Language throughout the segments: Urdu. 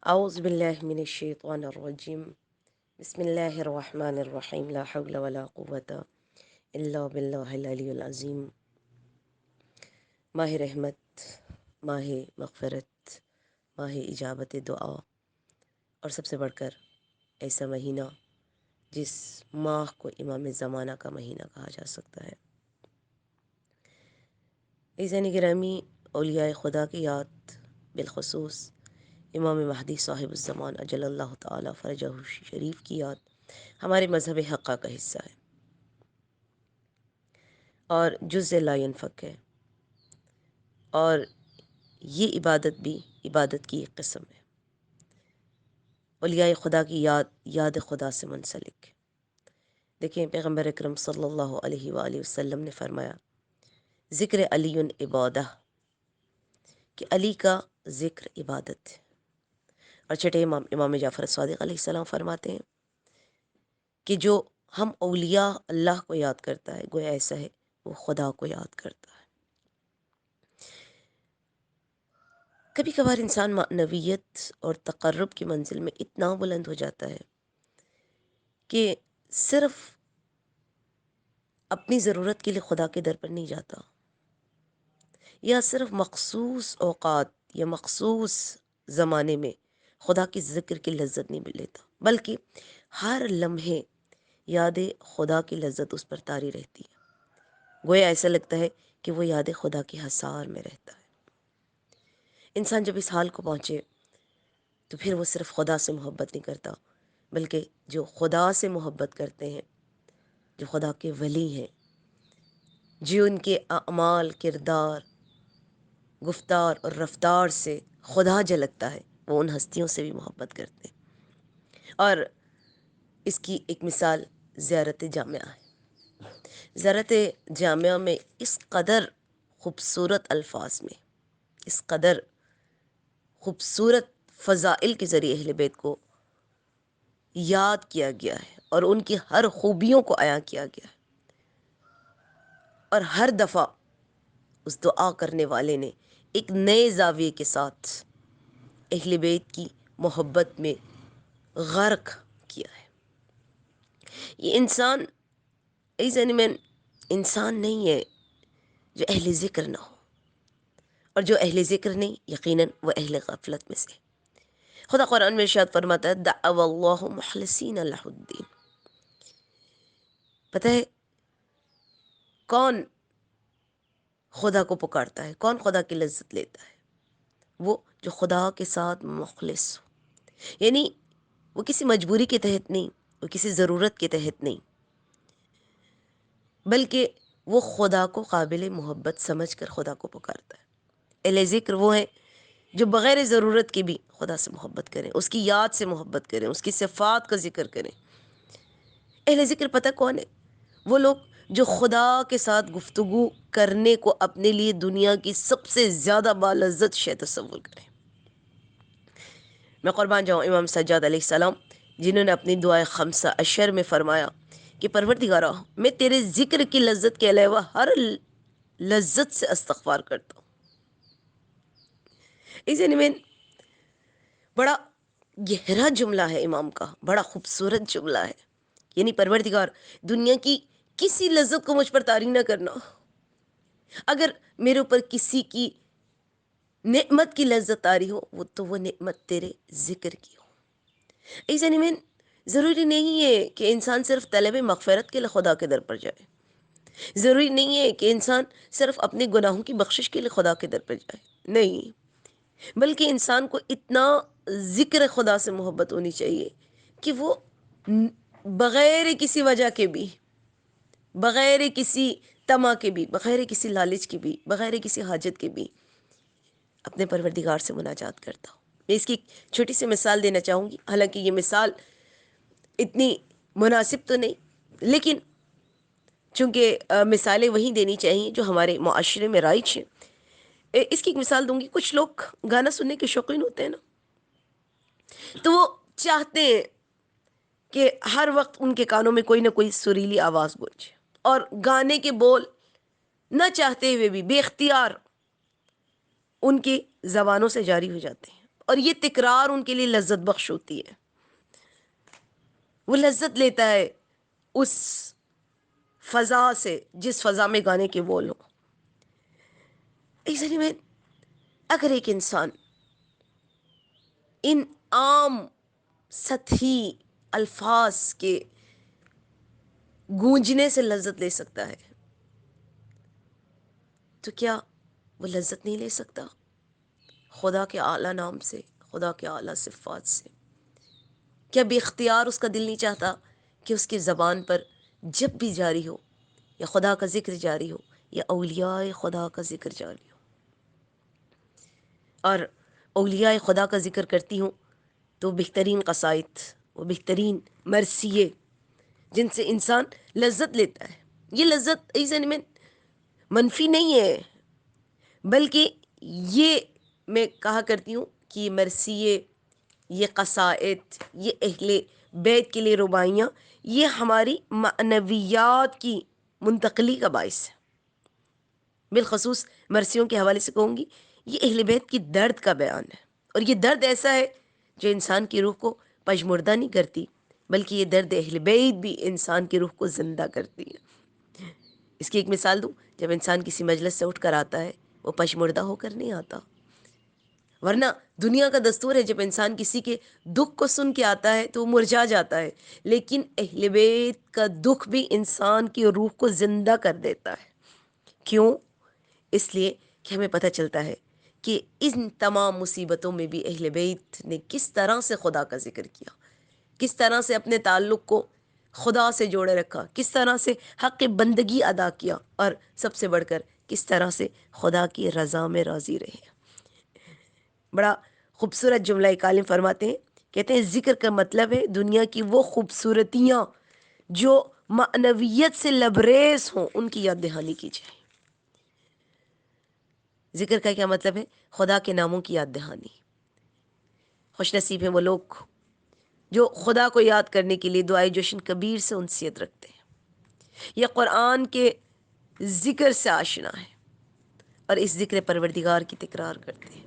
اعوذ باللہ من الشیطان الرجیم بسم اللہ الرحمن الرحیم لا حول ولا قوة الا باللہ العلی العظیم۔ ماہ رحمت، ماہ مغفرت، ماہ اجابت دعا، اور سب سے بڑھ کر ایسا مہینہ جس ماہ کو امام زمانہ کا مہینہ کہا جا سکتا ہے۔ عزیزان گرامی، اولیاء خدا کی یاد، بالخصوص امام مہدی صاحب الزمان اجل اللہ تعالی فرجہ شریف کی یاد ہمارے مذہب حقہ کا حصہ ہے اور جز لا ينفک ہے، اور یہ عبادت بھی عبادت کی ایک قسم ہے۔ اولیاء خدا کی یاد خدا سے منسلک ہے۔ دیکھیں، پیغمبر اکرم صلی اللہ علیہ وآلہ وسلم نے فرمایا، ذکر علی عبادہ، کہ علی کا ذکر عبادت ہے۔ اور چھٹے امام جعفر صادق علیہ السلام فرماتے ہیں کہ جو ہم اولیاء اللہ کو یاد کرتا ہے گویا ایسا ہے وہ خدا کو یاد کرتا ہے۔ کبھی کبھار انسان معنویت اور تقرب کی منزل میں اتنا بلند ہو جاتا ہے کہ صرف اپنی ضرورت کے لیے خدا کے در پر نہیں جاتا، یا صرف مخصوص اوقات یا مخصوص زمانے میں خدا کی ذکر کی لذت نہیں لیتا، بلکہ ہر لمحے یاد خدا کی لذت اس پر طاری رہتی ہے۔ گویا ایسا لگتا ہے کہ وہ یاد خدا کی حصار میں رہتا ہے۔ انسان جب اس حال کو پہنچے تو پھر وہ صرف خدا سے محبت نہیں کرتا، بلکہ جو خدا سے محبت کرتے ہیں، جو خدا کے ولی ہیں، جو ان کے اعمال، کردار، گفتار اور رفتار سے خدا جھلکتا ہے، وہ ان ہستیوں سے بھی محبت کرتے ہیں۔ اور اس کی ایک مثال زیارت جامعہ ہے۔ زیارت جامعہ میں اس قدر خوبصورت الفاظ میں، اس قدر خوبصورت فضائل کے ذریعے اہل بیت کو یاد کیا گیا ہے اور ان کی ہر خوبیوں کو عیاں کیا گیا ہے، اور ہر دفعہ اس دعا کرنے والے نے ایک نئے زاویے کے ساتھ اہل بیت کی محبت میں غرق کیا ہے۔ یہ انسان انسان نہیں ہے جو اہل ذکر نہ ہو، اور جو اہل ذکر نہیں یقیناً وہ اہل غفلت میں سے۔ خدا قرآن میں ارشاد فرماتا ہے، دعوا اللہ مخلصین لہ الدین۔ پتہ ہے کون خدا کو پکارتا ہے، کون خدا کی لذت لیتا ہے؟ وہ جو خدا کے ساتھ مخلص ہو، یعنی وہ کسی مجبوری کے تحت نہیں، وہ کسی ضرورت کے تحت نہیں، بلکہ وہ خدا کو قابل محبت سمجھ کر خدا کو پکارتا ہے۔ اہل ذکر وہ ہیں جو بغیر ضرورت کے بھی خدا سے محبت کریں، اس کی یاد سے محبت کریں، اس کی صفات کا ذکر کریں۔ اہل ذکر پتہ کون ہے؟ وہ لوگ جو خدا کے ساتھ گفتگو کرنے کو اپنے لیے دنیا کی سب سے زیادہ بالعزت شے تصور کریں۔ میں قربان جاؤں امام سجاد علیہ السلام، جنہوں نے اپنی دعائے خمسہ عشر میں فرمایا کہ پروردگارا، میں تیرے ذکر کی لذت کے علاوہ ہر لذت سے استغفار کرتا ہوں۔ اس میں بڑا گہرا جملہ ہے امام کا، بڑا خوبصورت جملہ ہے، یعنی پروردگار، دنیا کی کسی لذت کو مجھ پر طاری نہ کرنا، اگر میرے اوپر کسی کی نعمت کی لذت طاری ہو تو وہ نعمت تیرے ذکر کی ہو۔ ایسا نہیں، ضروری نہیں ہے کہ انسان صرف طلب مغفرت کے لیے خدا کے در پر جائے، ضروری نہیں ہے کہ انسان صرف اپنے گناہوں کی بخشش کے لیے خدا کے در پر جائے، نہیں، بلکہ انسان کو اتنا ذکر خدا سے محبت ہونی چاہیے کہ وہ بغیر کسی وجہ کے بھی، بغیر کسی طمع کے بھی، بغیر کسی لالچ کے بھی، بغیر کسی حاجت کے بھی اپنے پروردگار سے مناجات کرتا ہوں۔ میں اس کی چھوٹی سی مثال دینا چاہوں گی، حالانکہ یہ مثال اتنی مناسب تو نہیں، لیکن چونکہ مثالیں وہی دینی چاہیے جو ہمارے معاشرے میں رائج ہیں۔ اس کی ایک مثال دوں گی۔ کچھ لوگ گانا سننے کے شوقین ہوتے ہیں نا، تو وہ چاہتے ہیں کہ ہر وقت ان کے کانوں میں کوئی نہ کوئی سریلی آواز گونجے، اور گانے کے بول نہ چاہتے ہوئے بھی بے اختیار ان کی زبانوں سے جاری ہو جاتے ہیں، اور یہ تکرار ان کے لیے لذت بخش ہوتی ہے. وہ لذت لیتا ہے اس فضا سے جس فضا میں گانے کے بول ہوں. ایسے میں اگر ایک انسان ان عام سطحی الفاظ کے گونجنے سے لذت لے سکتا ہے تو کیا وہ لذت نہیں لے سکتا خدا کے اعلیٰ نام سے، خدا کے اعلیٰ صفات سے؟ کیا بے اختیار اس کا دل نہیں چاہتا کہ اس کی زبان پر جب بھی جاری ہو یا خدا کا ذکر جاری ہو یا اولیاء خدا کا ذکر جاری ہو؟ اور اولیاء خدا کا ذکر کرتی ہوں تو بہترین قصائد، وہ بہترین مرثیے جن سے انسان لذت لیتا ہے. یہ لذت ایسا میں منفی نہیں ہے، بلکہ یہ میں کہا کرتی ہوں کہ یہ مرثیے، یہ قصائد، یہ اہل بیت کے لیے رباعیاں، یہ ہماری معنویات کی منتقلی کا باعث ہے. بالخصوص مرثیوں کے حوالے سے کہوں گی یہ اہل بیت کی درد کا بیان ہے، اور یہ درد ایسا ہے جو انسان کی روح کو پژمردہ نہیں کرتی، بلکہ یہ درد اہل بیت بھی انسان کی روح کو زندہ کرتی ہے. اس کی ایک مثال دوں، جب انسان کسی مجلس سے اٹھ کر آتا ہے وہ پشمردہ ہو کر نہیں آتا، ورنہ دنیا کا دستور ہے جب انسان کسی کے دکھ کو سن کے آتا ہے تو وہ مرجھا جاتا ہے، لیکن اہل بیت کا دکھ بھی انسان کی روح کو زندہ کر دیتا ہے. کیوں؟ اس لیے کہ ہمیں پتہ چلتا ہے کہ ان تمام مصیبتوں میں بھی اہل بیت نے کس طرح سے خدا کا ذکر کیا، کس طرح سے اپنے تعلق کو خدا سے جوڑے رکھا، کس طرح سے حق بندگی ادا کیا، اور سب سے بڑھ کر کس طرح سے خدا کی رضا میں راضی رہے. بڑا خوبصورت جملہ ایک عالم فرماتے ہیں، کہتے ہیں ذکر کا مطلب ہے دنیا کی وہ خوبصورتیاں جو معنویت سے لبریز ہوں ان کی یاد دہانی کی جائے. ذکر کا کیا مطلب ہے؟ خدا کے ناموں کی یاد دہانی. خوش نصیب ہیں وہ لوگ جو خدا کو یاد کرنے کے لیے دعائے جوشن کبیر سے انسیت رکھتے ہیں، یا قرآن کے ذکر سے آشنا ہے اور اس ذکر پروردگار کی تکرار کرتے ہیں.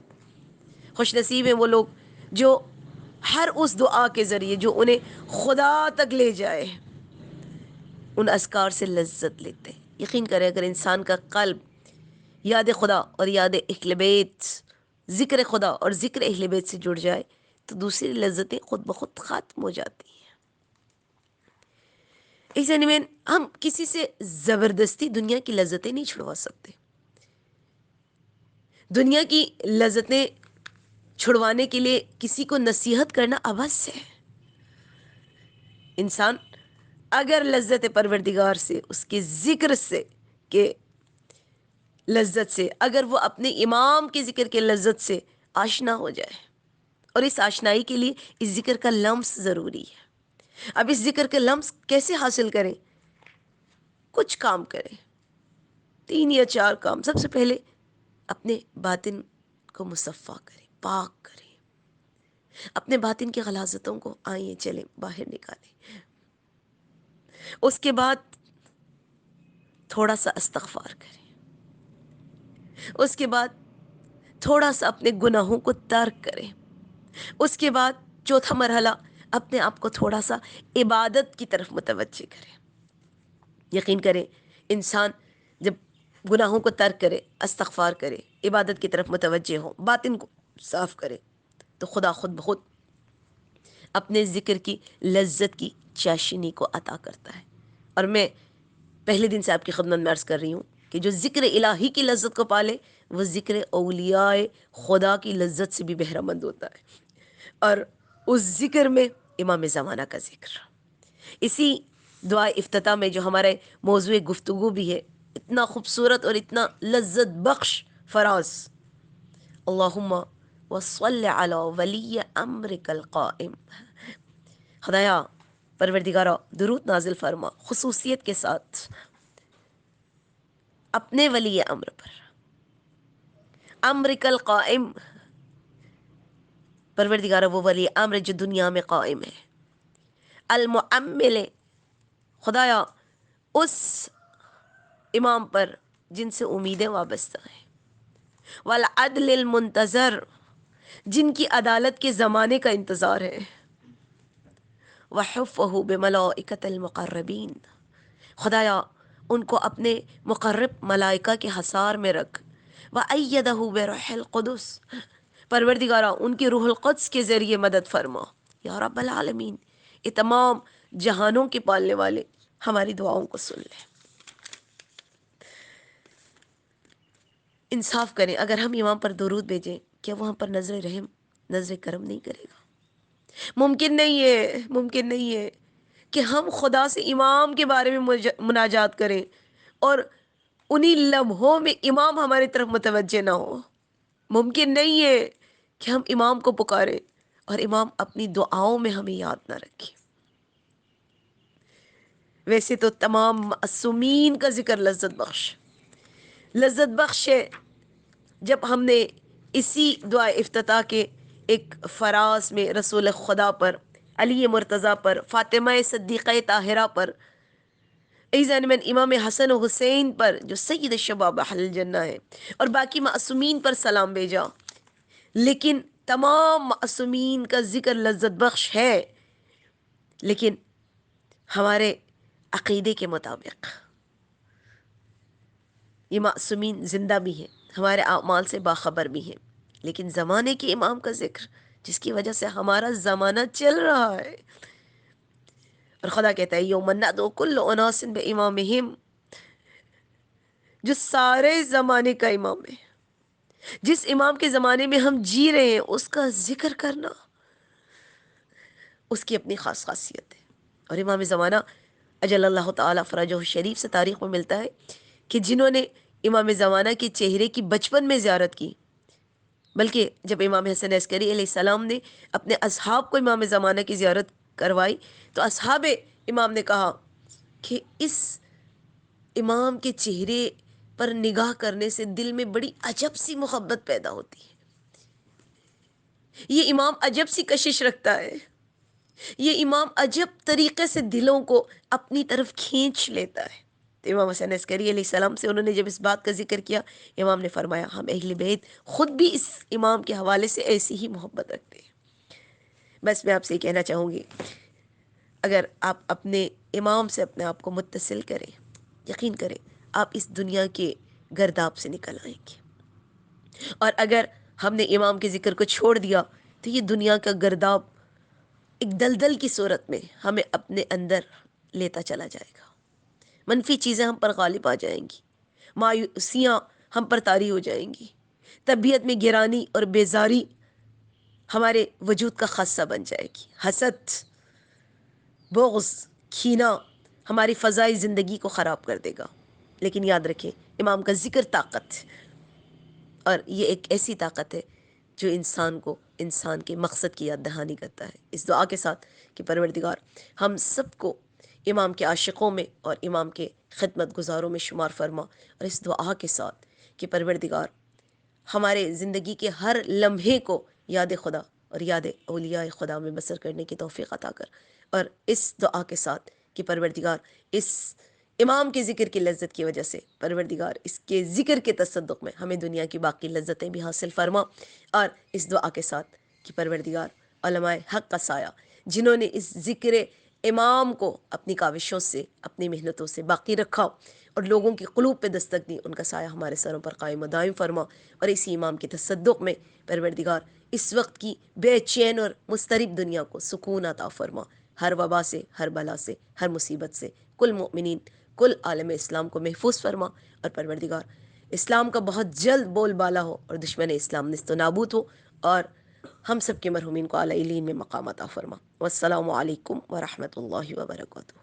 خوش نصیب ہیں وہ لوگ جو ہر اس دعا کے ذریعے جو انہیں خدا تک لے جائے ان اذکار سے لذت لیتے ہیں. یقین کریں اگر انسان کا قلب یاد خدا اور یاد اہل بیت، ذکر خدا اور ذکر اہل بیت سے جڑ جائے تو دوسری لذتیں خود بخود ختم ہو جاتی ہیں. اس یعنی میں ہم کسی سے زبردستی دنیا کی لذتیں نہیں چھڑوا سکتے. دنیا کی لذتیں چھڑوانے کے لیے کسی کو نصیحت کرنا عبث ہے. انسان اگر لذت پروردگار سے، اس کے ذکر سے کہ لذت سے، اگر وہ اپنے امام کے ذکر کے لذت سے آشنا ہو جائے، اور اس آشنائی کے لیے اس ذکر کا لمس ضروری ہے. اب اس ذکر کا لمس کیسے حاصل کریں؟ کچھ کام کریں، 3 یا 4 کام. سب سے پہلے اپنے باطن کو مصفا کریں، پاک کریں، اپنے باطن کی غلاظتوں کو آئیں چلیں باہر نکالیں. اس کے بعد تھوڑا سا استغفار کریں. اس کے بعد تھوڑا سا اپنے گناہوں کو ترک کریں. اس کے بعد چوتھا مرحلہ اپنے آپ کو تھوڑا سا عبادت کی طرف متوجہ کریں. یقین کریں انسان جب گناہوں کو ترک کرے، استغفار کرے، عبادت کی طرف متوجہ ہو، باطن کو صاف کرے تو خدا خود بخود اپنے ذکر کی لذت کی چاشنی کو عطا کرتا ہے. اور میں پہلے دن سے آپ کی خدمت میں عرض کر رہی ہوں کہ جو ذکر الہی کی لذت کو پالے وہ ذکر اولیاء خدا کی لذت سے بھی بہرہ مند ہوتا ہے. اور اس ذکر میں امام زمانہ کا ذکر، اسی دعا افتتاح میں جو ہمارے موضوع گفتگو بھی ہے، اتنا خوبصورت اور اتنا لذت بخش فراز، اللہم وصل علی ولی امرک القائم. خدایا پروردگارہ درود نازل فرما خصوصیت کے ساتھ اپنے ولی امر پر، امرک القائم. پروردگارہ وہ ولی امر جو دنیا میں قائم ہے، المعمل، خدایا اس امام پر جن سے امیدیں وابستہ ہیں، والعدل المنتظر، جن کی عدالت کے زمانے کا انتظار ہے. وحفہ بملائکۃ المقربین، خدایا ان کو اپنے مقرب ملائکہ کے حصار میں رکھ. وأیدہ بروح القدس، پروردگارا ان کی روح القدس کے ذریعے مدد فرما. یا رب العالمین، یہ تمام جہانوں کے پالنے والے ہماری دعاؤں کو سن لے. انصاف کریں، اگر ہم امام پر درود بھیجیں کیا وہ ہم پر نظر رحم نظر کرم نہیں کرے گا؟ ممکن نہیں ہے، ممکن نہیں ہے کہ ہم خدا سے امام کے بارے میں مناجات کریں اور انہی لمحوں میں امام ہماری طرف متوجہ نہ ہو. ممکن نہیں ہے کہ ہم امام کو پکاریں اور امام اپنی دعاؤں میں ہمیں یاد نہ رکھے. ویسے تو تمام معصومین کا ذکر لذت بخش ہے. جب ہم نے اسی دعا افتتاح کے ایک فراز میں رسول خدا پر، علی مرتضیٰ پر، فاطمہ صدیقہ طاہرہ پر، ایزن من امام حسن و حسین پر جو سید شباب اہل الجنہ ہے، اور باقی معصومین پر سلام بھیجا. لیکن تمام معصومین کا ذکر لذت بخش ہے، لیکن ہمارے عقیدے کے مطابق یہ معصومین زندہ بھی ہیں، ہمارے اعمال سے باخبر بھی ہیں. لیکن زمانے کے امام کا ذکر جس کی وجہ سے ہمارا زمانہ چل رہا ہے، اور خدا کہتا ہے یوم ندعو کل اناس بامامہم، جو سارے زمانے کا امام ہے، جس امام کے زمانے میں ہم جی رہے ہیں، اس کا ذکر کرنا اس کی اپنی خاص خاصیت ہے. اور امام زمانہ اجل اللہ تعالی فرجہ شریف سے تاریخ میں ملتا ہے کہ جنہوں نے امام زمانہ کے چہرے کی بچپن میں زیارت کی، بلکہ جب امام حسن عسکری علیہ السلام نے اپنے اصحاب کو امام زمانہ کی زیارت کروائی تو اصحاب امام نے کہا کہ اس امام کے چہرے پر نگاہ کرنے سے دل میں بڑی عجب سی محبت پیدا ہوتی ہے. یہ امام عجب سی کشش رکھتا ہے، یہ امام عجب طریقے سے دلوں کو اپنی طرف کھینچ لیتا ہے. تو امام حسن عسکری علیہ السلام سے انہوں نے جب اس بات کا ذکر کیا، امام نے فرمایا ہم اہل بیت خود بھی اس امام کے حوالے سے ایسی ہی محبت رکھتے ہیں. بس میں آپ سے یہ کہنا چاہوں گی، اگر آپ اپنے امام سے اپنے آپ کو متصل کریں، یقین کریں آپ اس دنیا کے گرداب سے نکل آئیں گے. اور اگر ہم نے امام کے ذکر کو چھوڑ دیا تو یہ دنیا کا گرداب ایک دلدل کی صورت میں ہمیں اپنے اندر لیتا چلا جائے گا. منفی چیزیں ہم پر غالب آ جائیں گی، مایوسیاں ہم پر طاری ہو جائیں گی، طبیعت میں گرانی اور بیزاری ہمارے وجود کا خاصہ بن جائے گی. حسد، بغض، کینہ ہماری فضائی زندگی کو خراب کر دے گا. لیکن یاد رکھیں امام کا ذکر طاقت ہے، اور یہ ایک ایسی طاقت ہے جو انسان کو انسان کے مقصد کی یاد دہانی کرتا ہے. اس دعا کے ساتھ کہ پروردگار ہم سب کو امام کے عاشقوں میں اور امام کے خدمت گزاروں میں شمار فرما، اور اس دعا کے ساتھ کہ پروردگار ہمارے زندگی کے ہر لمحے کو یاد خدا اور یاد اولیاء خدا میں بسر کرنے کی توفیق عطا کر. اور اس دعا کے ساتھ کہ پروردگار اس امام کے ذکر کی لذت کی وجہ سے پروردگار اس کے ذکر کے تصدق میں ہمیں دنیا کی باقی لذتیں بھی حاصل فرما. اور اس دعا کے ساتھ کہ پروردگار علماء حق کا سایہ جنہوں نے اس ذکر امام کو اپنی کاوشوں سے، اپنی محنتوں سے باقی رکھا اور لوگوں کی قلوب پہ دستک دی، ان کا سایہ ہمارے سروں پر قائم و دائم فرما. اور اسی امام کے تصدق میں پروردگار اس وقت کی بے چین اور مضطرب دنیا کو سکون عطا فرما، ہر وبا سے، ہر بلا سے، ہر مصیبت سے کل مومنین، کل عالم اسلام کو محفوظ فرما. اور پروردگار اسلام کا بہت جلد بول بالا ہو اور دشمن اسلام نیست و نابود ہو، اور ہم سب کے مرحومین کو اعلی علین میں مقام عطا فرما. والسلام علیکم ورحمۃ اللہ وبرکاتہ.